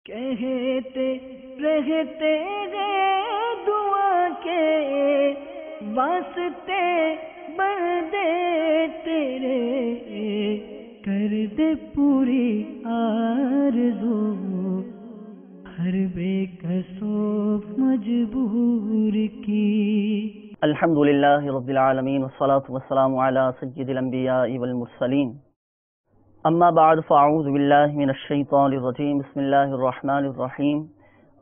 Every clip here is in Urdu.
کہتے رہتے ہیں دعا کے واسطے بندے تیرے، کر دے پوری آرزو ہر بے کسو مجبور کی۔ الحمدللہ رب العالمین والصلاة والسلام علی سید الانبیاء والمرسلین، اما بعد فاعوذ باللہ من الشیطان الرجیم، بسم اللہ الرحمن الرحیم۔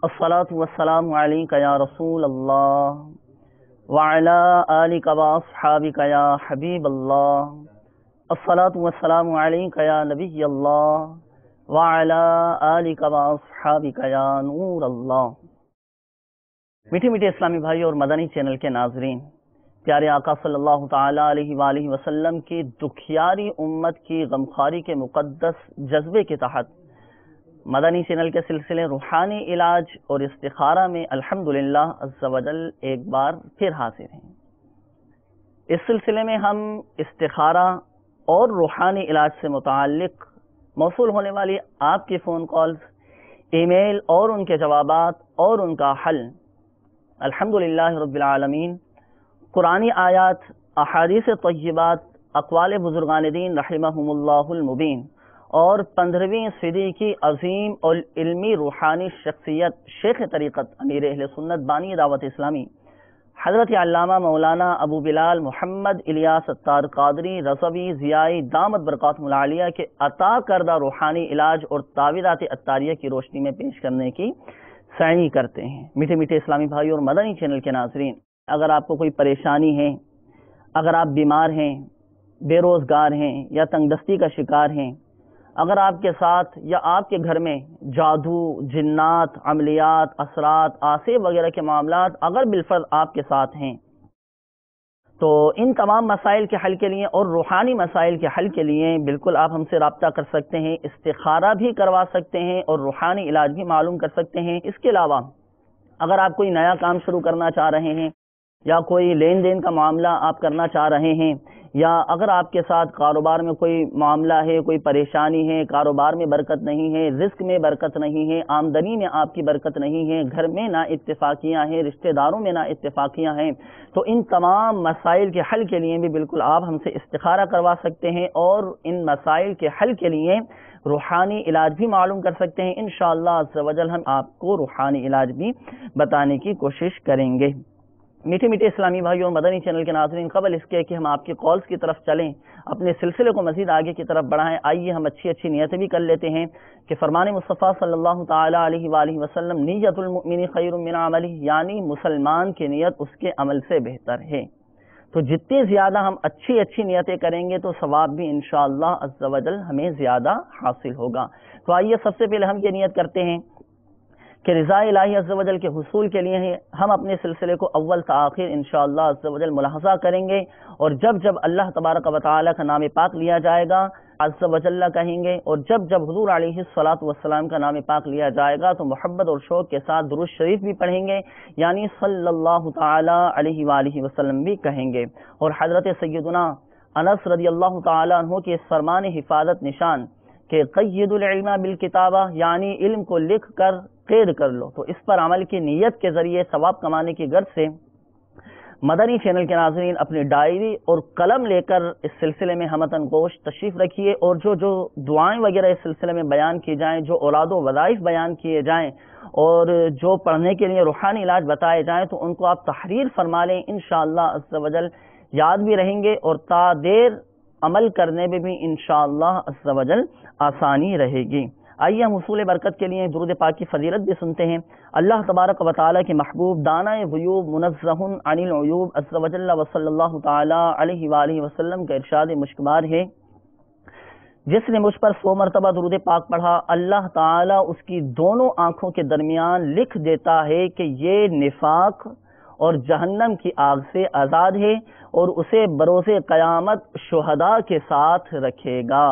الصلاة والسلام علیک یا رسول اللہ وعلی آلک واصحابک یا حبیب اللہ، الصلاة والسلام علیک یا نبی اللہ وعلی آلک واصحابک یا نور اللہ۔ میٹھے میٹھے اسلامی بھائی اور مدنی چینل کے ناظرین، پیارے آقا صلی اللہ تعالی علیہ وآلہ وسلم کی دکھیاری امت کی غمخواری کے مقدس جذبے کے تحت مدنی چینل کے سلسلے روحانی علاج اور استخارہ میں الحمدللہ عز و جل ایک بار پھر حاضر ہیں۔ اس سلسلے میں ہم استخارہ اور روحانی علاج سے متعلق موصول ہونے والی آپ کی فون کالز، ای میل اور ان کے جوابات اور ان کا حل الحمدللہ رب العالمین قرآنی آیات، احادیث طیبات، اقوال بزرگان دین رحمہم اللہ المبین اور 15ویں صدی کی عظیم اور علمی روحانی شخصیت شیخ طریقت امیر اہل سنت بانی دعوت اسلامی حضرت علامہ مولانا ابو بلال محمد الیاس اتار قادری رضوی ضیائی دامت برکاتہم العالیہ کے عطا کردہ روحانی علاج اور تعویذات اتاریہ کی روشنی میں پیش کرنے کی سعی کرتے ہیں۔ میٹھے میٹھے اسلامی بھائی اور مدنی چینل کے ناظرین، اگر آپ کو کوئی پریشانی ہے، اگر آپ بیمار ہیں، بے روزگار ہیں یا تنگ دستی کا شکار ہیں، اگر آپ کے ساتھ یا آپ کے گھر میں جادو، جنات، عملیات، اثرات، آسیب وغیرہ کے معاملات اگر بالفرض آپ کے ساتھ ہیں، تو ان تمام مسائل کے حل کے لیے اور روحانی مسائل کے حل کے لیے بالکل آپ ہم سے رابطہ کر سکتے ہیں، استخارہ بھی کروا سکتے ہیں اور روحانی علاج بھی معلوم کر سکتے ہیں۔ اس کے علاوہ اگر آپ کوئی نیا کام شروع کرنا چاہ رہے ہیں یا کوئی لین دین کا معاملہ آپ کرنا چاہ رہے ہیں، یا اگر آپ کے ساتھ کاروبار میں کوئی معاملہ ہے، کوئی پریشانی ہے، کاروبار میں برکت نہیں ہے، رزق میں برکت نہیں ہے، آمدنی میں آپ کی برکت نہیں ہے، گھر میں نا اتفاقیاں ہیں، رشتہ داروں میں نا اتفاقیاں ہیں، تو ان تمام مسائل کے حل کے لیے بھی بالکل آپ ہم سے استخارہ کروا سکتے ہیں اور ان مسائل کے حل کے لیے روحانی علاج بھی معلوم کر سکتے ہیں۔ انشاءاللہ عز و جل ہم آپ کو روحانی علاج بھی بتانے کی کوشش کریں گے۔ میٹھے میٹھے اسلامی بھائیوں اور مدنی چینل کے ناظرین، قبل اس کے کہ ہم آپ کی کالز کی طرف چلیں، اپنے سلسلے کو مزید آگے کی طرف بڑھائیں، آئیے ہم اچھی اچھی نیتیں بھی کر لیتے ہیں کہ فرمان مصطفیٰ صلی اللہ تعالی علیہ وآلہ وسلم نیت المؤمن خیر من عملہ، یعنی مسلمان کی نیت اس کے عمل سے بہتر ہے۔ تو جتنی زیادہ ہم اچھی اچھی نیتیں کریں گے تو ثواب بھی انشاءاللہ عز و جل ہمیں زیادہ حاصل ہوگا۔ تو آئیے سب سے پہلے ہم یہ نیت کرتے ہیں کہ رضا الہی عز و جل کے حصول کے لیے ہم اپنے سلسلے کو اول تا آخر انشاءاللہ عز و جل ملاحظہ کریں گے، اور جب جب اللہ تبارک و تعالی کا نام پاک لیا جائے گا عز و جل کہیں گے، اور جب جب حضور علیہ الصلوۃ والسلام کا نام پاک لیا جائے گا تو محبت اور شوق کے ساتھ درود شریف بھی پڑھیں گے، یعنی صلی اللہ تعالی علیہ وآلہ وسلم بھی کہیں گے، اور حضرت سیدنا انس رضی اللہ تعالی عنہ کے اس فرمان حفاظت نشان کہ قید العلم بالکتابہ، یعنی علم کو لکھ کر قید کر لو، تو اس پر عمل کی نیت کے ذریعے ثواب کمانے کی غرض سے مدنی چینل کے ناظرین اپنی ڈائری اور قلم لے کر اس سلسلے میں ہمتن گوش تشریف رکھیے، اور جو دعائیں وغیرہ اس سلسلے میں بیان کی جائیں، جو اولاد و وظائف بیان کیے جائیں اور جو پڑھنے کے لیے روحانی علاج بتائے جائیں تو ان کو آپ تحریر فرما لیں، انشاءاللہ عز و جل یاد بھی رہیں گے اور تا دیر عمل کرنے میں بھی انشاءاللہ عز و جل آسانی رہے گی۔ آئیے ہم حصول برکت کے لیے درود پاک کی فضیلت بھی سنتے ہیں۔ اللہ تبارک و تعالی کے محبوب دانہ غیوب منزہ عن العیوب عز و جل و صلی اللہ تعالی علیہ وآلہ وسلم کا ارشاد مشکبار ہے، جس نے مجھ پر 100 مرتبہ درود پاک پڑھا، اللہ تعالی اس کی دونوں آنکھوں کے درمیان لکھ دیتا ہے کہ یہ نفاق اور جہنم کی آگ سے آزاد ہے، اور اسے بروز قیامت شہداء کے ساتھ رکھے گا۔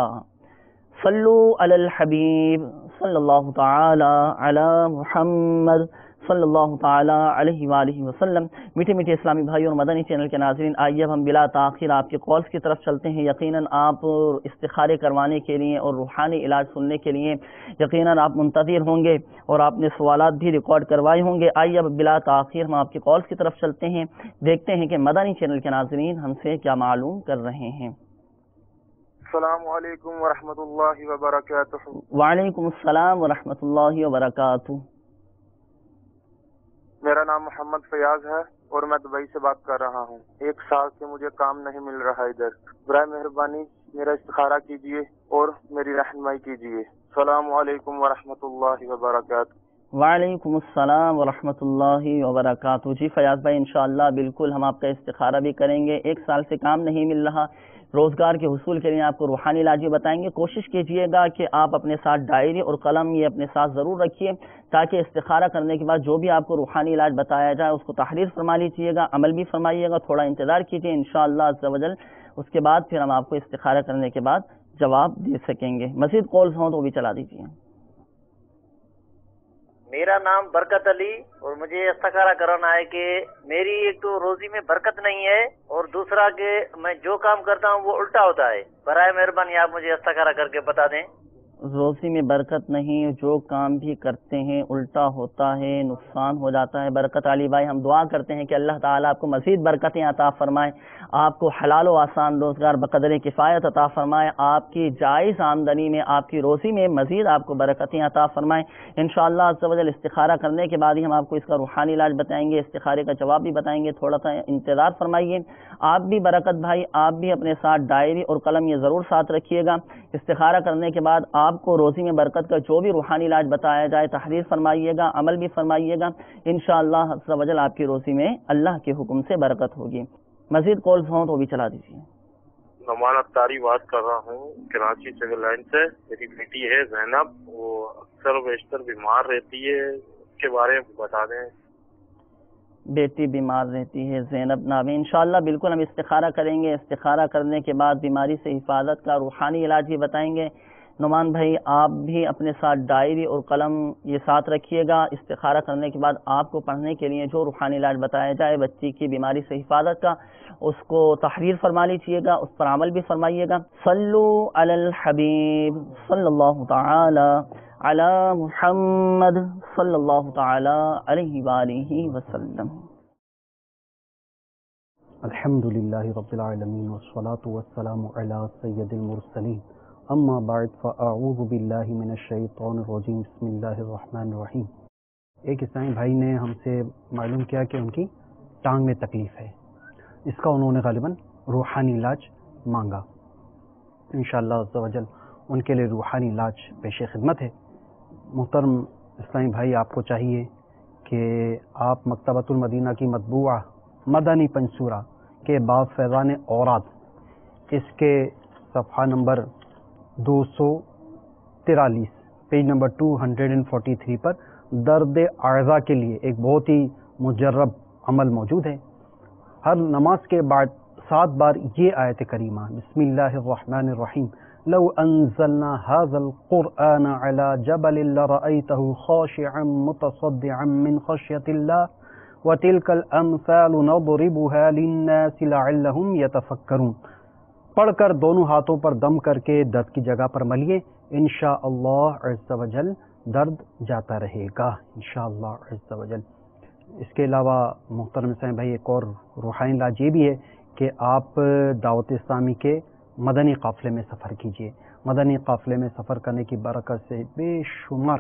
صلو علی الحبیب صلی اللہ تعالی علی محمد صلی اللہ تعالی علیہ وآلہ وسلم۔ میٹھے میٹھے اسلامی بھائی اور مدنی چینل کے ناظرین، آئیے اب ہم بلا تاخیر آپ کے کالز کی طرف چلتے ہیں۔ یقیناً آپ استخارے کروانے کے لیے اور روحانی علاج سننے کے لیے یقیناً آپ منتظر ہوں گے اور آپ نے سوالات بھی ریکارڈ کروائے ہوں گے۔ آئیے اب بلا تاخیر ہم آپ کے کالز کی طرف چلتے ہیں، دیکھتے ہیں کہ مدنی چینل کے ناظرین ہم سے کیا معلوم کر رہے ہیں۔ السلام علیکم ورحمۃ اللہ وبرکاتہ۔ وعلیکم السلام ورحمۃ اللہ وبرکاتہ۔ میرا نام محمد فیاض ہے اور میں دبئی سے بات کر رہا ہوں۔ 1 سال سے مجھے کام نہیں مل رہا ادھر، برائے مہربانی میرا استخارہ کیجیے اور میری رہنمائی کیجیے۔ السلام علیکم ورحمۃ اللہ وبرکاتہ۔ وعلیکم السلام ورحمۃ اللہ وبرکاتہ۔ جی فیاض بھائی، انشاءاللہ بالکل ہم آپ کا استخارہ بھی کریں گے۔ 1 سال سے کام نہیں مل رہا، روزگار کے حصول کے لیے آپ کو روحانی علاج بھی بتائیں گے۔ کوشش کیجئے گا کہ آپ اپنے ساتھ ڈائری اور قلم یہ اپنے ساتھ ضرور رکھیے، تاکہ استخارہ کرنے کے بعد جو بھی آپ کو روحانی علاج بتایا جائے اس کو تحریر فرما لیجیے گا، عمل بھی فرمائیے گا۔ تھوڑا انتظار کیجئے، انشاءاللہ عز و جل اس کے بعد پھر ہم آپ کو استخارہ کرنے کے بعد جواب دے سکیں گے۔ مزید کالز ہوں تو بھی چلا دیجیے۔ میرا نام برکت علی اور مجھے استخارہ کرانا ہے کہ میری ایک تو روزی میں برکت نہیں ہے اور دوسرا کہ میں جو کام کرتا ہوں وہ الٹا ہوتا ہے۔ برائے مہربانی آپ مجھے استخارہ کر کے بتا دیں۔ روزی میں برکت نہیں، جو کام بھی کرتے ہیں الٹا ہوتا ہے، نقصان ہو جاتا ہے۔ برکت علی بھائی، ہم دعا کرتے ہیں کہ اللہ تعالیٰ آپ کو مزید برکتیں عطا فرمائے، آپ کو حلال و آسان روزگار بقدر کفایت عطا فرمائے، آپ کی جائز آمدنی میں، آپ کی روزی میں مزید آپ کو برکتیں عطا فرمائے۔ انشاءاللہ عز و جل استخارہ کرنے کے بعد ہی ہم آپ کو اس کا روحانی علاج بتائیں گے، استخارے کا جواب بھی بتائیں گے۔ تھوڑا سا انتظار فرمائیے۔ آپ بھی برکت بھائی، آپ بھی اپنے ساتھ ڈائری اور قلم یہ ضرور ساتھ رکھیے گا۔ استخارہ کرنے کے بعد آپ کو روزی میں برکت کا جو بھی روحانی علاج بتایا جائے تحریر فرمائیے گا، عمل بھی فرمائیے گا۔ انشاءاللہ عز و جل آپ کی روزی میں اللہ کے حکم سے برکت ہوگی۔ مزید کالز ہوں تو بھی چلا دیجیے۔ نعمان اختاری بات کر رہا ہوں کراچی سول لائن سے۔ میری بیٹی ہے زینب، وہ اکثر و بیشتر بیمار رہتی ہے، اس کے بارے میں بتا دیں۔ بیٹی بیمار رہتی ہے، زینب نام ہے۔ انشاءاللہ بالکل ہم استخارہ کریں گے، استخارہ کرنے کے بعد بیماری سے حفاظت کا روحانی علاج بھی بتائیں گے۔ نعمان بھائی، آپ بھی اپنے ساتھ ڈائری اور قلم یہ ساتھ رکھیے گا۔ استخارہ کرنے کے بعد آپ کو پڑھنے کے لیے جو روحانی علاج بتایا جائے بچی کی بیماری سے حفاظت کا، اس کو تحریر فرما لیجیے گا، اس پر عمل بھی فرمائیے گا۔ صلو علی الحبیب صلی اللہ تعالی علی محمد صلی اللہ تعالی علیہ وآلہ وسلم۔ الحمدللہ رب العالمین والصلاة والسلام علی سید المرسلین، اما بعد فاعوذ باللہ من الشیطان الرجیم، بسم اللہ الرحمن الرحیم۔ ایک اسلامی بھائی نے ہم سے معلوم کیا کہ ان کی ٹانگ میں تکلیف ہے، اس کا انہوں نے غالباً روحانی علاج مانگا۔ انشاءاللہ عز و جل ان کے لیے روحانی علاج پیش خدمت ہے۔ محترم اسلامی بھائی، آپ کو چاہیے کہ آپ مکتبۃ المدینہ کی مطبوعہ مدنی پنصورہ کے باب فیضان اوراد، اس کے صفحہ نمبر 243 پیج نمبر 243 پر درد اعضاء کے لیے ایک بہت ہی مجرب عمل موجود ہے۔ ہر نماز کے بعد 7 بار یہ آیت کریمہ، بسم اللہ الرحمن الرحیم، لو انزلنا هذا القرآن على جبل لرأيته خاشعا متصدعا من خشية الله وتلك الأمثال نضربها للناس لعلهم يتفكرون۔ پڑھ کر دونوں ہاتھوں پر دم کر کے درد کی جگہ پر ملیے، انشاءاللہ عز و جل درد جاتا رہے گا، انشاءاللہ عز و جل۔ اس کے علاوہ محترم اسلامی بھائی، ایک اور روحانی علاج یہ بھی ہے کہ آپ دعوت اسلامی کے مدنی قافلے میں سفر کیجیے۔ مدنی قافلے میں سفر کرنے کی برکت سے بے شمار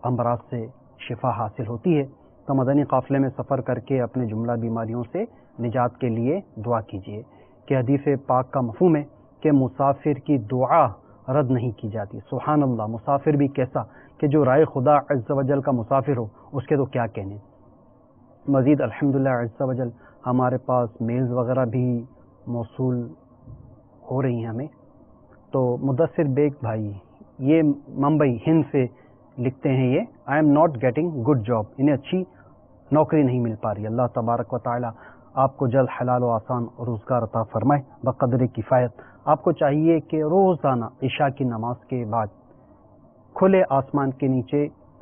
امراض سے شفا حاصل ہوتی ہے، تو مدنی قافلے میں سفر کر کے اپنے جملہ بیماریوں سے نجات کے لیے دعا کیجیے کہ حدیث پاک کا مفہوم ہے کہ مسافر کی دعا رد نہیں کی جاتی۔ سبحان اللہ، مسافر بھی کیسا کہ جو رائے خدا عز و جل کا مسافر ہو، اس کے تو کیا کہنے۔ مزید الحمدللہ عز و جل ہمارے پاس میلز وغیرہ بھی موصول ہو رہی ہیں ہمیں۔ تو مدثر بیگ بھائی یہ ممبئی ہند سے لکھتے ہیں، یہ I am not getting good job, انہیں اچھی نوکری نہیں مل پا رہی۔ اللہ تبارک و تعالی آپ کو جلد حلال و آسان روزگار عطا فرمائے بقدر کفایت۔ آپ کو چاہیے کہ روزانہ عشاء کی نماز کے بعد کھلے آسمان کے نیچے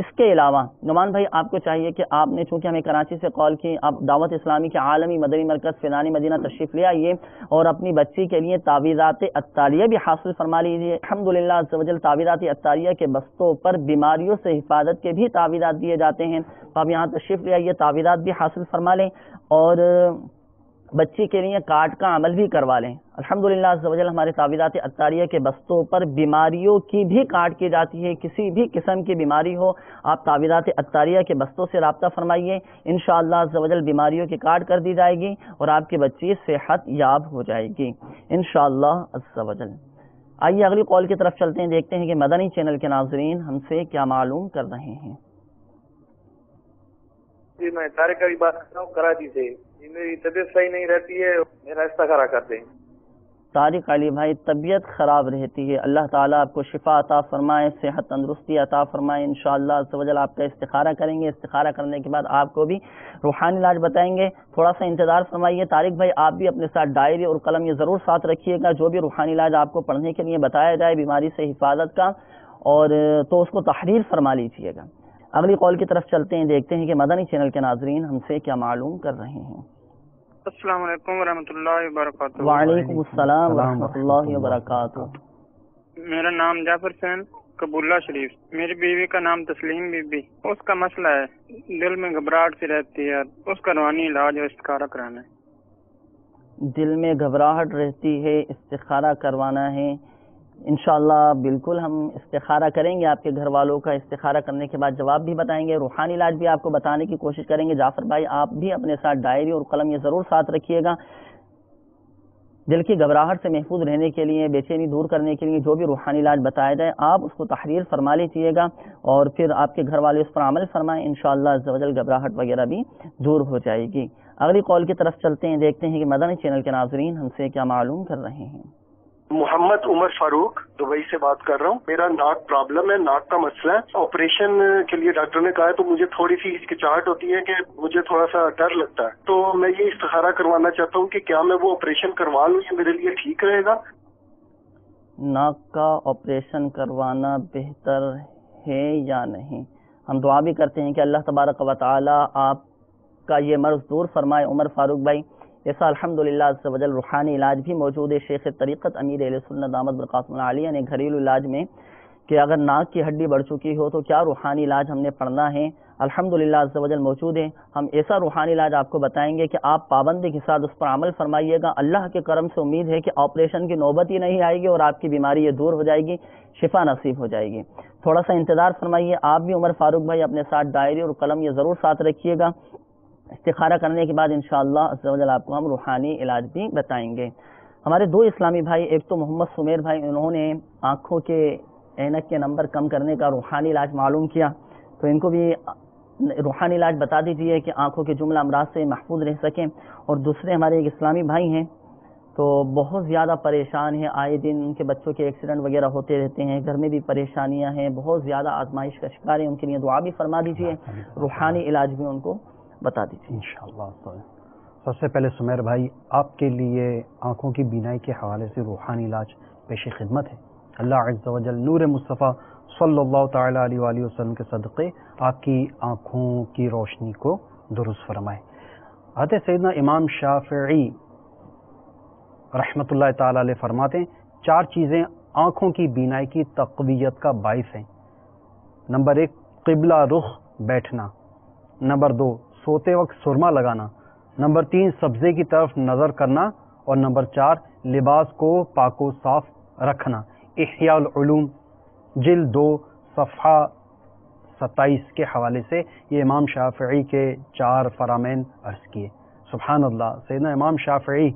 اس کے علاوہ نعمان بھائی آپ کو چاہیے کہ آپ نے چونکہ ہمیں کراچی سے کال کی، آپ دعوت اسلامی کے عالمی مدنی مرکز فیضان مدینہ تشریف لے آئیے اور اپنی بچی کے لیے تعویذات عطاریہ بھی حاصل فرما لیجیے۔ الحمدللہ عز و جل تعویذات عطاریہ کے بستوں پر بیماریوں سے حفاظت کے بھی تعویذات دیے جاتے ہیں، تو آپ یہاں تشریف لے آئیے، تعویذات بھی حاصل فرما لیں اور بچی کے لیے کارڈ کا عمل بھی کروا لیں۔ الحمدللہ عز و جل ہمارے تعویذات عطاریہ کے بستوں پر بیماریوں کی بھی کارڈ کی جاتی ہے، کسی بھی قسم کی بیماری ہو آپ تعویذات عطاریہ کے بستوں سے رابطہ فرمائیے، انشاءاللہ عز و جل بیماریوں کی کارڈ کر دی جائے گی اور آپ کی بچی صحت یاب ہو جائے گی انشاءاللہ عز و جل۔ آئیے اگلی کال کی طرف چلتے ہیں، دیکھتے ہیں کہ مدنی چینل کے ناظرین ہم سے کیا معلوم کر رہے ہیں۔ جی میں طارق علی بات کر رہا ہوں کراچی سے، میری طبیعت صحیح نہیں رہتی ہے، میرا استخارہ کر دیں۔ طارق علی بھائی طبیعت خراب رہتی ہے، اللہ تعالیٰ آپ کو شفا عطا فرمائے، صحت تندرستی عطا فرمائے، انشاءاللہ عز و جل آپ کا استخارہ کریں گے، استخارہ کرنے کے بعد آپ کو بھی روحانی علاج بتائیں گے، تھوڑا سا انتظار فرمائیے۔ طارق بھائی آپ بھی اپنے ساتھ ڈائری اور قلم یہ ضرور ساتھ رکھیے گا، جو بھی روحانی علاج آپ کو پڑھنے کے لیے بتایا جائے بیماری سے حفاظت کا، اور تو اس کو تحریر فرما لیجیے گا۔ اگلی کال کی طرف چلتے ہیں، دیکھتے ہیں کہ مدنی چینل کے ناظرین ہم سے کیا معلوم کر رہے ہیں۔ السلام علیکم ورحمۃ اللہ وبرکاتہ۔ وعلیکم السلام ورحمۃ اللہ وبرکاتہ۔ میرا نام جعفر حسین قبولہ شریف، میری بیوی کا نام تسلیم بی بی، اس کا مسئلہ ہے دل میں گھبراہٹ سی رہتی ہے، اس کا روحانی علاج اور استخارہ کرانا ہے۔ دل میں گھبراہٹ رہتی ہے، استخارہ کروانا ہے، انشاءاللہ بالکل ہم استخارہ کریں گے، آپ کے گھر والوں کا استخارہ کرنے کے بعد جواب بھی بتائیں گے، روحانی علاج بھی آپ کو بتانے کی کوشش کریں گے۔ جعفر بھائی آپ بھی اپنے ساتھ ڈائری اور قلم یہ ضرور ساتھ رکھیے گا، دل کی گھبراہٹ سے محفوظ رہنے کے لیے، بے چینی دور کرنے کے لیے جو بھی روحانی علاج بتایا جائے آپ اس کو تحریر فرما لیجیے گا اور پھر آپ کے گھر والے اس پر عمل فرمائیں، انشاءاللہ عز و جل گھبراہٹ وغیرہ بھی دور ہو جائے گی۔ اگلی کال کی طرف چلتے ہیں، دیکھتے ہیں کہ مدنی چینل کے ناظرین ہم سے کیا معلوم کر رہے ہیں۔ محمد عمر فاروق دبئی سے بات کر رہا ہوں، میرا ناک پرابلم ہے، ناک کا مسئلہ ہے، آپریشن کے لیے ڈاکٹر نے کہا ہے، تو مجھے تھوڑی سی ہچکچاہٹ ہوتی ہے کہ مجھے تھوڑا سا ڈر لگتا ہے، تو میں یہ استخارہ کروانا چاہتا ہوں کہ کیا میں وہ آپریشن کروا لوں، یہ میرے لیے ٹھیک رہے گا؟ ناک کا آپریشن کروانا بہتر ہے یا نہیں؟ ہم دعا بھی کرتے ہیں کہ اللہ تبارک و تعالی آپ کا یہ مرض دور فرمائے عمر فاروق بھائی۔ ایسا الحمدللہ عز و جل روحانی علاج بھی موجود ہے، شیخ طریقت امیر اہل سنت دامت برکاتہم العالیہ نے گھریلو علاج میں کہ اگر ناک کی ہڈی بڑھ چکی ہو تو کیا روحانی علاج ہم نے پڑھنا ہے، الحمدللہ عز و جل موجود ہے۔ ہم ایسا روحانی علاج آپ کو بتائیں گے کہ آپ پابندی کے ساتھ اس پر عمل فرمائیے گا، اللہ کے کرم سے امید ہے کہ آپریشن کی نوبت ہی نہیں آئے گی اور آپ کی بیماری یہ دور ہو جائے گی، شفا نصیب ہو جائے گی۔ تھوڑا سا انتظار فرمائیے، آپ بھی عمر فاروق بھائی اپنے ساتھ ڈائری اور قلم یہ ضرور ساتھ رکھیے گا، استخارہ کرنے کے بعد انشاءاللہ عز و جل آپ کو ہم روحانی علاج بھی بتائیں گے۔ ہمارے دو اسلامی بھائی، ایک تو محمد سمیر بھائی، انہوں نے آنکھوں کے اینک کے نمبر کم کرنے کا روحانی علاج معلوم کیا، تو ان کو بھی روحانی علاج بتا دیجیے کہ آنکھوں کے جملہ امراض سے محفوظ رہ سکیں۔ اور دوسرے ہمارے ایک اسلامی بھائی ہیں تو بہت زیادہ پریشان ہیں، آئے دن ان کے بچوں کے ایکسیڈنٹ وغیرہ ہوتے رہتے ہیں، گھر میں بھی پریشانیاں ہیں، بہت زیادہ آزمائش کا شکار ہیں، ان کے لیے دعا بھی فرما دیجیے، روحانی علاج بھی ان کو بتا دیجیے انشاءاللہ۔ سب سے پہلے سمیر بھائی آپ کے لیے آنکھوں کی بینائی کے حوالے سے روحانی علاج پیش خدمت ہے، اللہ عز و جل نور مصطفیٰ صلی اللہ تعالی علیہ وآلہ وسلم کے صدقے آپ کی آنکھوں کی روشنی کو درست فرمائے۔ حضرت سیدنا امام شافعی رحمۃ اللہ تعالی علیہ فرماتے ہیں 4 چیزیں آنکھوں کی بینائی کی تقویت کا باعث ہیں۔ نمبر 1 قبلہ رخ بیٹھنا، نمبر 2 سوتے وقت سرما لگانا، نمبر 3 سبزے کی طرف نظر کرنا، اور نمبر 4 لباس کو پاک و صاف رکھنا۔ احیاء العلوم جلد 2 صفحہ 27 کے حوالے سے یہ امام شافعی کے 4 فرامین عرض کیے۔ سبحان اللہ، سیدنا امام شافعی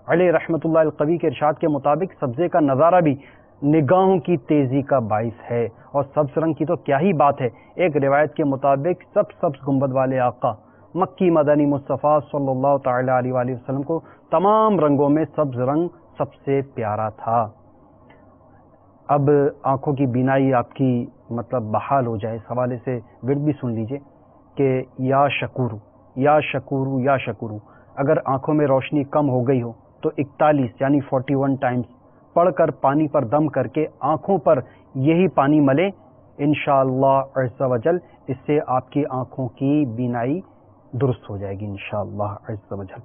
علیہ رحمۃ اللہ القوی کے ارشاد کے مطابق سبزے کا نظارہ بھی نگاہوں کی تیزی کا باعث ہے، اور سبز رنگ کی تو کیا ہی بات ہے۔ ایک روایت کے مطابق سبز گنبد والے آقا مکی مدنی مصطفیٰ صلی اللہ تعالی علیہ وآلہ وسلم کو تمام رنگوں میں سبز رنگ سب سے پیارا تھا۔ اب آنکھوں کی بینائی آپ کی مطلب بحال ہو جائے، اس حوالے سے ورد بھی سن لیجئے کہ یا شکورو یا شکورو یا شکورو، اگر آنکھوں میں روشنی کم ہو گئی ہو تو 41 یعنی 41 ٹائمز پڑھ کر پانی پر دم کر کے آنکھوں پر یہی پانی ملے، انشاءاللہ عز و جل اس سے آپ کی آنکھوں کی بینائی درست ہو جائے گی انشاءاللہ عز و جل۔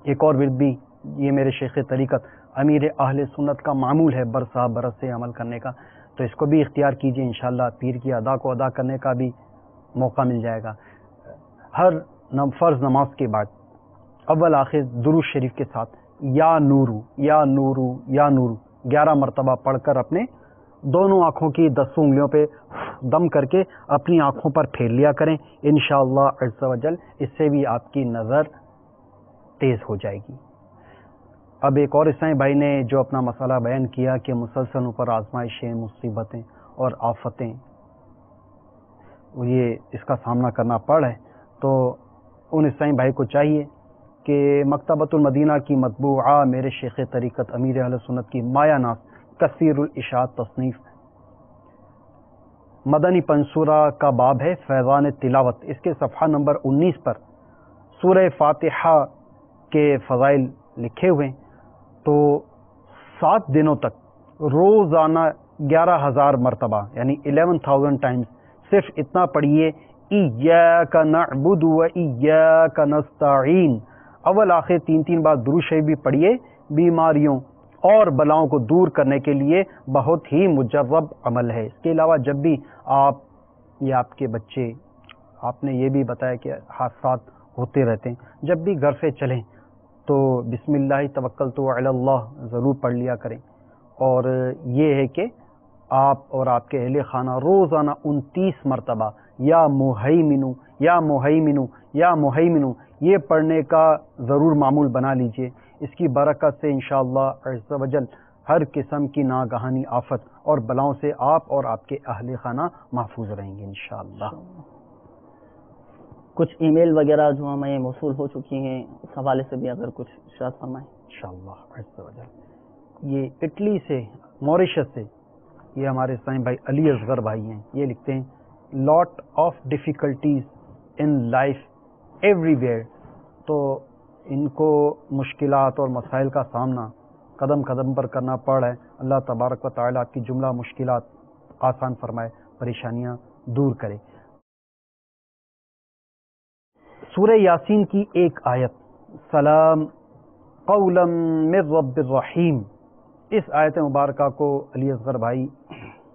ایک اور ورد بھی یہ میرے شیخ طریقت امیر اہل سنت کا معمول ہے برسا برس سے عمل کرنے کا، تو اس کو بھی اختیار کیجئے، انشاءاللہ پیر کی ادا کو ادا کرنے کا بھی موقع مل جائے گا۔ ہر فرض نماز کے بعد اول آخر درود شریف کے ساتھ یا نورو یا نورو یا نورو 11 مرتبہ پڑھ کر اپنے دونوں آنکھوں کی 10 انگلیوں پہ دم کر کے اپنی آنکھوں پر پھیر لیا کریں، انشاءاللہ عز و جل اس سے بھی آپ کی نظر تیز ہو جائے گی۔ اب ایک اور عیسائی بھائی نے جو اپنا مسئلہ بیان کیا کہ مسلسل اوپر آزمائشیں، مصیبتیں اور آفتیں یہ اس کا سامنا کرنا پڑ رہا ہے، تو ان عیسائی بھائی کو چاہیے کہ مکتبۃ المدینہ کی مطبوعہ میرے شیخ طریقت امیر اہل سنت کی مایہ ناز کثیر الاشاعت تصنیف مدنی پنصورہ کا باب ہے فیضان تلاوت، اس کے صفحہ نمبر 19 پر سورہ فاتحہ کے فضائل لکھے ہوئے ہیں، تو 7 دنوں تک روزانہ 11,000 مرتبہ یعنی 11,000 ٹائمز صرف اتنا پڑھیے، ایاک نعبد و ایاک نستعین، اول آخر 3 بار درود شریف بھی پڑھیے، بیماریوں اور بلاؤں کو دور کرنے کے لیے بہت ہی مجرب عمل ہے۔ اس کے علاوہ جب بھی آپ یا آپ کے بچے، آپ نے یہ بھی بتایا کہ حادثات ہوتے رہتے ہیں، جب بھی گھر سے چلیں تو بسم اللہ توکلت علی اللہ ضرور پڑھ لیا کریں، اور یہ ہے کہ آپ اور آپ کے اہل خانہ روزانہ 29 مرتبہ یا مہیمنو یا مہیمنو یا مہیمنو یہ پڑھنے کا ضرور معمول بنا لیجئے۔ اس کی برکت سے انشاءاللہ عز و جل ہر قسم کی ناگہانی آفت اور بلاؤں سے آپ اور آپ کے اہل خانہ محفوظ رہیں گے انشاءاللہ۔ کچھ ای میل وغیرہ جو ہمیں موصول ہو چکی ہیں، اس حوالے سے بھی اگر کچھ ارشاد فرمائیں انشاءاللہ عز و جل۔ یہ اٹلی سے، موریشس سے، یہ ہمارے سائیں بھائی علی اصغر بھائی ہیں، یہ لکھتے ہیں lot of difficulties in life every where, تو ان کو مشکلات اور مسائل کا سامنا قدم قدم پر کرنا پڑ رہا ہے۔ اللہ تبارک و تعالیٰ آپ کی جملہ مشکلات آسان فرمائے، پریشانیاں دور کرے۔ سورہ یاسین کی ایک آیت سلام قولا من رب الرحیم، اس آیت مبارکہ کو علی اصغر بھائی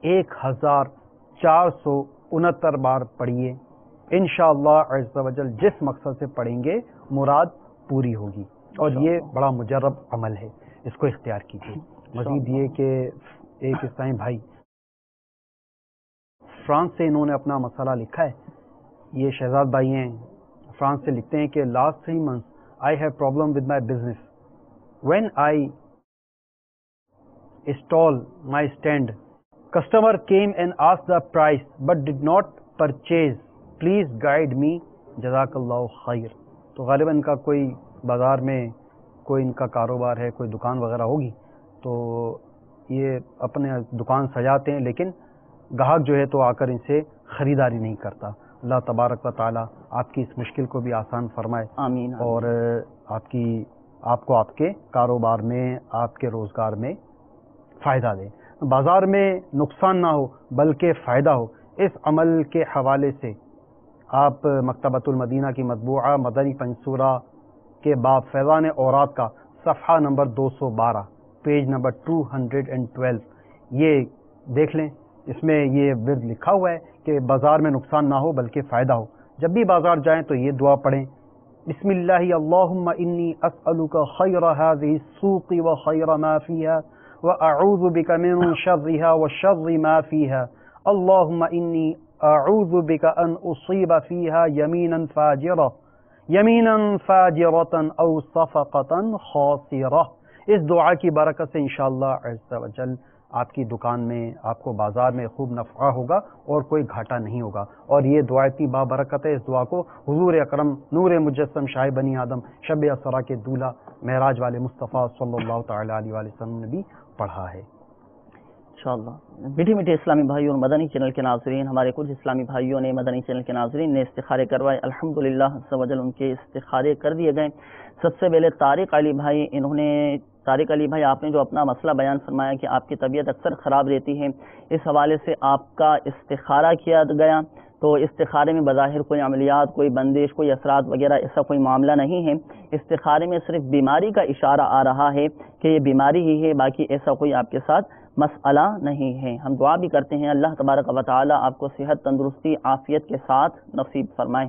1469 بار پڑھیے، انشاءاللہ عز و جل جس مقصد سے پڑھیں گے مراد پوری ہوگی، اور یہ بڑا مجرب عمل ہے، اس کو اختیار کیجیے۔ مزید یہ کہ ایک عیسائی بھائی فرانس سے انہوں نے اپنا مسئلہ لکھا ہے، یہ شہزاد بھائی ہیں، فرانس سے لکھتے ہیں کہ last 3 months I have problem with my business. When I install my stand, customer came and asked the price but did not purchase. Please guide me. جزاک اللہ خیر۔ تو غالباً ان کا کوئی بازار میں کوئی ان کا کاروبار ہے، کوئی دکان وغیرہ ہوگی، تو یہ اپنے دکان سجاتے ہیں لیکن گاہک جو ہے تو آ کر ان سے خریداری نہیں کرتا۔ اللہ تبارک و تعالیٰ آپ کی اس مشکل کو بھی آسان فرمائے، آمین۔ اور آپ کو آپ کے کاروبار میں، آپ کے روزگار میں فائدہ دے، بازار میں نقصان نہ ہو بلکہ فائدہ ہو۔ اس عمل کے حوالے سے آپ مکتبۃ المدینہ کی مطبوعہ مدنی پنصورہ کے باب فیضان اورات کا صفحہ نمبر 212 پیج نمبر 212 یہ دیکھ لیں، اس میں یہ ورد لکھا ہوا ہے کہ بازار میں نقصان نہ ہو بلکہ فائدہ ہو۔ جب بھی بازار جائیں تو یہ دعا پڑھیں، بسم اللہ اللہم انی اسألک خیر هذه السوق وخیر ما فیها واعوذ بک من شرها وشر ما فیها اللہم انی اعوذ بک ان اصیب فیها یمینا فاجرة او صفقة خاسرة۔ اس دعا کی برکت سے انشاءاللہ عز و جل آپ کی دکان میں، آپ کو بازار میں خوب نفع ہوگا اور کوئی گھاٹا نہیں ہوگا، اور یہ دعا اتنی بابرکت ہے، اس دعا کو حضور اکرم نور مجسم شاہ بنی آدم شب اسرا کے دولہ معراج والے مصطفیٰ صلی اللہ تعالی علیہ وآلہ وسلم نے بھی پڑھا ہے انشاءاللہ۔ میٹھے میٹھے اسلامی بھائیوں اور مدنی چینل کے ناظرین، ہمارے کچھ اسلامی بھائیوں نے، مدنی چینل کے ناظرین نے استخارے کروائے، الحمدللہ عز و جل ان کے استخارے کر دیے گئے۔ سب سے پہلے طارق علی بھائی، انہوں نے طارق علی بھائی، آپ نے جو اپنا مسئلہ بیان فرمایا کہ آپ کی طبیعت اکثر خراب رہتی ہے، اس حوالے سے آپ کا استخارہ کیا گیا، تو استخارے میں بظاہر کوئی عملیات، کوئی بندش، کوئی اثرات وغیرہ ایسا کوئی معاملہ نہیں ہے. استخارے میں صرف بیماری کا اشارہ آ رہا ہے کہ یہ بیماری ہی ہے، باقی ایسا کوئی آپ کے ساتھ مسئلہ نہیں ہے. ہم دعا بھی کرتے ہیں اللہ تبارک و تعالی آپ کو صحت، تندرستی، عافیت کے ساتھ نصیب فرمائے.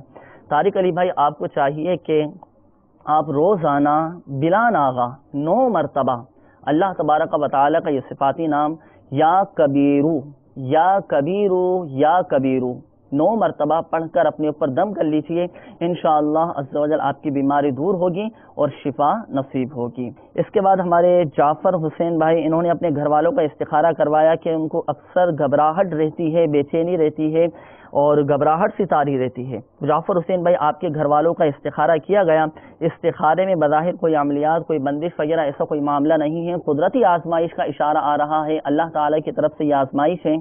طارق علی بھائی، آپ کو چاہیے کہ آپ روزانہ بلا ناغہ 9 مرتبہ اللہ تبارک و تعالی کا یہ صفاتی نام یا کبیرو یا کبیرو یا کبیرو 9 مرتبہ پڑھ کر اپنے اوپر دم کر لیجئے. انشاءاللہ عز و جل آپ کی بیماری دور ہوگی اور شفا نصیب ہوگی. اس کے بعد ہمارے جعفر حسین بھائی، انہوں نے اپنے گھر والوں کا استخارہ کروایا کہ ان کو اکثر گھبراہٹ رہتی ہے، بے چینی رہتی ہے اور گھبراہٹ سی طاری رہتی ہے. جعفر حسین بھائی، آپ کے گھر والوں کا استخارہ کیا گیا. استخارے میں بظاہر کوئی عملیات، کوئی بندش وغیرہ ایسا کوئی معاملہ نہیں ہے، قدرتی آزمائش کا اشارہ آ رہا ہے. اللہ تعالی کی طرف سے یہ آزمائش ہے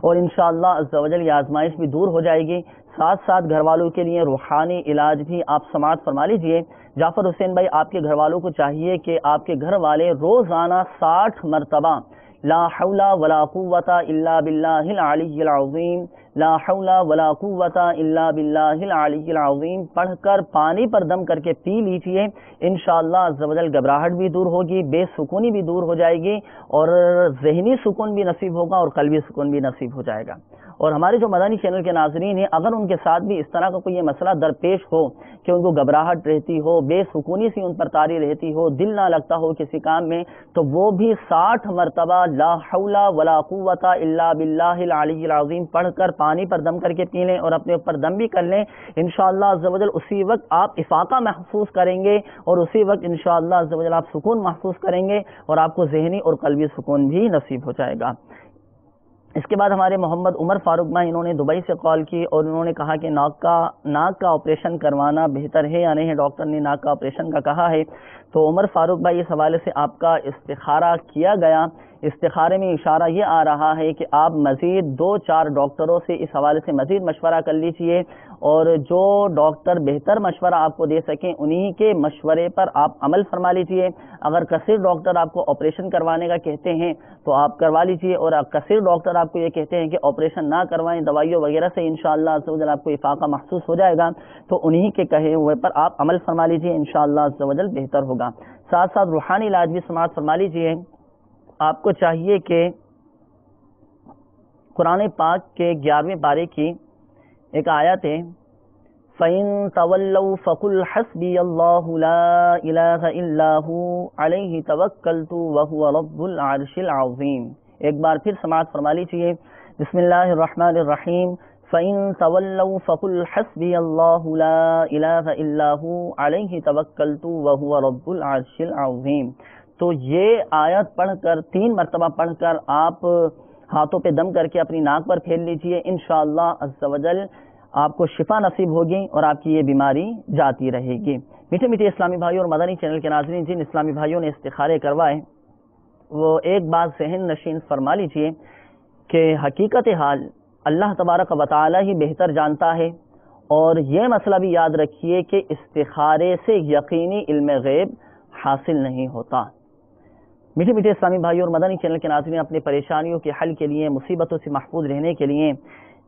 اور انشاءاللہ عز و جل یہ آزمائش بھی دور ہو جائے گی. ساتھ ساتھ گھر والوں کے لیے روحانی علاج بھی آپ سماعت فرما لیجئے. جعفر حسین بھائی، آپ کے گھر والوں کو چاہیے کہ آپ کے گھر والے روزانہ 60 مرتبہ لا حول ولا قوت الا باللہ العلی العظیم، لا حول ولا قوت الا باللہ العلی العظیم پڑھ کر پانی پر دم کر کے پی لیجئے. انشاءاللہ عز و جل گھبراہٹ بھی دور ہوگی، بے سکونی بھی دور ہو جائے گی اور ذہنی سکون بھی نصیب ہوگا اور قلبی سکون بھی نصیب ہو جائے گا. اور ہمارے جو مدنی چینل کے ناظرین ہیں، اگر ان کے ساتھ بھی اس طرح کا کوئی یہ مسئلہ درپیش ہو کہ ان کو گھبراہٹ رہتی ہو، بے سکونی سی ان پر طاری رہتی ہو، دل نہ لگتا ہو کسی کام میں، تو وہ بھی 60 مرتبہ لا حول ولا قوت الا باللہ العلی العظیم پڑھ کر پانی پر دم کر کے پی لیں اور اپنے اوپر دم بھی کر لیں. انشاءاللہ عز و جل اسی وقت آپ افاقہ محسوس کریں گے اور اسی وقت انشاءاللہ عز و جل آپ سکون محسوس کریں گے اور آپ کو ذہنی اور قلبی سکون بھی نصیب ہو جائے گا. اس کے بعد ہمارے محمد عمر فاروق بھائی، انہوں نے دبئی سے کال کی اور انہوں نے کہا کہ ناک کا آپریشن کروانا بہتر ہے یا نہیں ہے، ڈاکٹر نے ناک کا آپریشن کا کہا ہے. تو عمر فاروق بھائی، اس حوالے سے آپ کا استخارہ کیا گیا. استخارے میں اشارہ یہ آ رہا ہے کہ آپ مزید 2-4 ڈاکٹروں سے اس حوالے سے مزید مشورہ کر لیجئے اور جو ڈاکٹر بہتر مشورہ آپ کو دے سکیں انہی کے مشورے پر آپ عمل فرما لیجئے. اگر کثیر ڈاکٹر آپ کو آپریشن کروانے کا کہتے ہیں تو آپ کروا لیجئے، اور کثیر ڈاکٹر آپ کو یہ کہتے ہیں کہ آپریشن نہ کروائیں، دوائیوں وغیرہ سے انشاءاللہ عز و جل آپ کو افاقہ محسوس ہو جائے گا، تو انہی کے کہے ہوئے پر آپ عمل فرما لیجئے، انشاءاللہ عز و جل بہتر ہوگا. ساتھ ساتھ روحانی علاج بھی سماعت فرما لیجئے. آپ کو چاہیے کہ قرآن پاک کے 11ویں پارے کی ایک آیت ہے، فَإِن تَوَلَّوْا فَقُلْ حَسْبِيَ اللَّهُ لَا إِلَٰهَ إِلَّا هُوَ عَلَيْهِ تَوَكَّلْتُ وَهُوَ رَبُّ الْعَرْشِ الْعَظِيمِ. ایک بار پھر سماعت فرما لیجیے. بسم اللہ الرحمن الرحیم. فَإِن تَوَلَّوْا فَقُلْ حَسْبِيَ اللَّهُ لَا إِلَٰهَ إِلَّا هُوَ عَلَيْهِ تَوَكَّلْتُ وَهُوَ رَبُّ الْعَرْشِ الْعَظِيمِ. تو یہ آیت پڑھ کر 3 مرتبہ پڑھ کر آپ ہاتھوں پہ دم کر کے اپنی ناک پر پھیر لیجئے. انشاءاللہ عز و جل آپ کو شفا نصیب ہوگی اور آپ کی یہ بیماری جاتی رہے گی. میٹھے میٹھے اسلامی بھائیوں اور مدنی چینل کے ناظرین، جن اسلامی بھائیوں نے استخارے کروائے وہ ایک بات ذہن نشین فرما لیجئے کہ حقیقت حال اللہ تبارک و تعالی ہی بہتر جانتا ہے، اور یہ مسئلہ بھی یاد رکھیے کہ استخارے سے یقینی علم غیب حاصل نہیں ہوتا. میٹھے میٹھے اسلامی بھائیوں اور مدنی چینل کے ناظرین، اپنی پریشانیوں کے حل کے لیے، مصیبتوں سے محفوظ رہنے کے لیے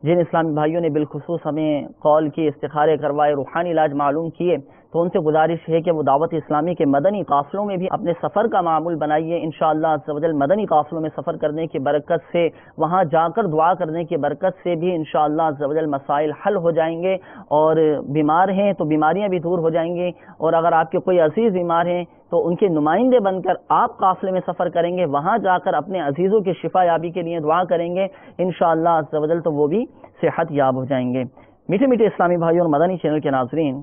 جن اسلامی بھائیوں نے بالخصوص ہمیں کال کی، استخارے کروائے، روحانی علاج معلوم کیے، تو ان سے گزارش ہے کہ وہ دعوت اسلامی کے مدنی قافلوں میں بھی اپنے سفر کا معمول بنائیے. انشاءاللہ عز و جل مدنی قافلوں میں سفر کرنے کی برکت سے، وہاں جا کر دعا کرنے کی برکت سے بھی انشاءاللہ عز و جل مسائل حل ہو جائیں گے، اور بیمار ہیں تو بیماریاں بھی دور ہو جائیں گی، اور اگر آپ کے کوئی عزیز بیمار ہیں تو ان کے نمائندے بن کر آپ قافلے میں سفر کریں گے، وہاں جا کر اپنے عزیزوں کی شفا یابی کے لیے دعا کریں گے انشاءاللہ عز و جل، تو وہ بھی صحت یاب ہو جائیں گے. میٹھے میٹھے اسلامی بھائیوں اور مدنی چینل کے ناظرین،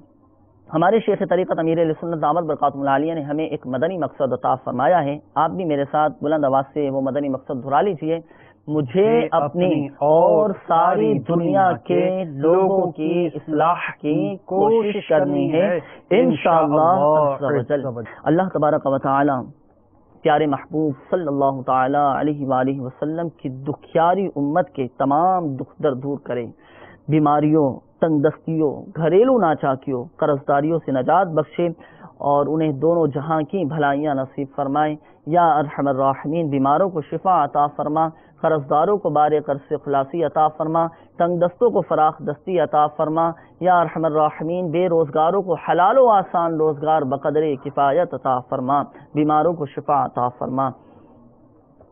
ہمارے شیخ طریقت امیر اہل سنت دامت برکاتہم العالیہ نے ہمیں ایک مدنی مقصد عطا فرمایا ہے. آپ بھی میرے ساتھ بلند آواز سے وہ مدنی مقصد دہرا لیجئے. مجھے اپنی اور ساری دنیا کے لوگوں کی اصلاح کی کوشش کرنی ہے انشاءاللہ عز و جل. اللہ تبارک و تعالی پیارے محبوب صلی اللہ تعالی علیہ وآلہ وسلم کی دکھیاری امت کے تمام دکھ درد دور کرے، بیماریوں، تنگ دستیوں، گھریلو ناچاکیوں، قرض داریوں سے نجات بخشے، اور انہیں دونوں جہاں کی بھلائیاں نصیب فرمائے۔ یا ارحم الراحمین بیماروں کو شفا عطا فرما، قرض داروں کو بار قرض سے خلاصی عطا فرما، تنگ دستوں کو فراخ دستی عطا فرما۔ یا ارحم الراحمین بے روزگاروں کو حلال و آسان روزگار بقدر کفایت عطا فرما، بیماروں کو شفا عطا فرما۔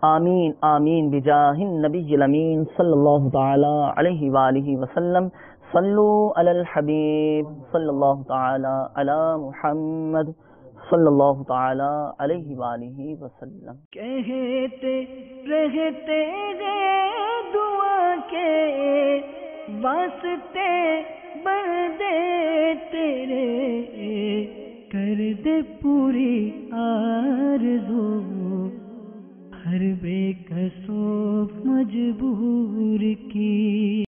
آمین آمین بجاہ النبی الامین صلی اللہ تعالی علیہ وآلہ وسلم۔ صلو علی الحبیب صلی اللہ تعالی علی محمد صلی اللہ تعالی علیہ وآلہ وسلم۔ کہتے رہتے ہیں دعا کے واسطے بندے تیرے، کر دے پوری آرزو ہر بے کسو مجبور کی۔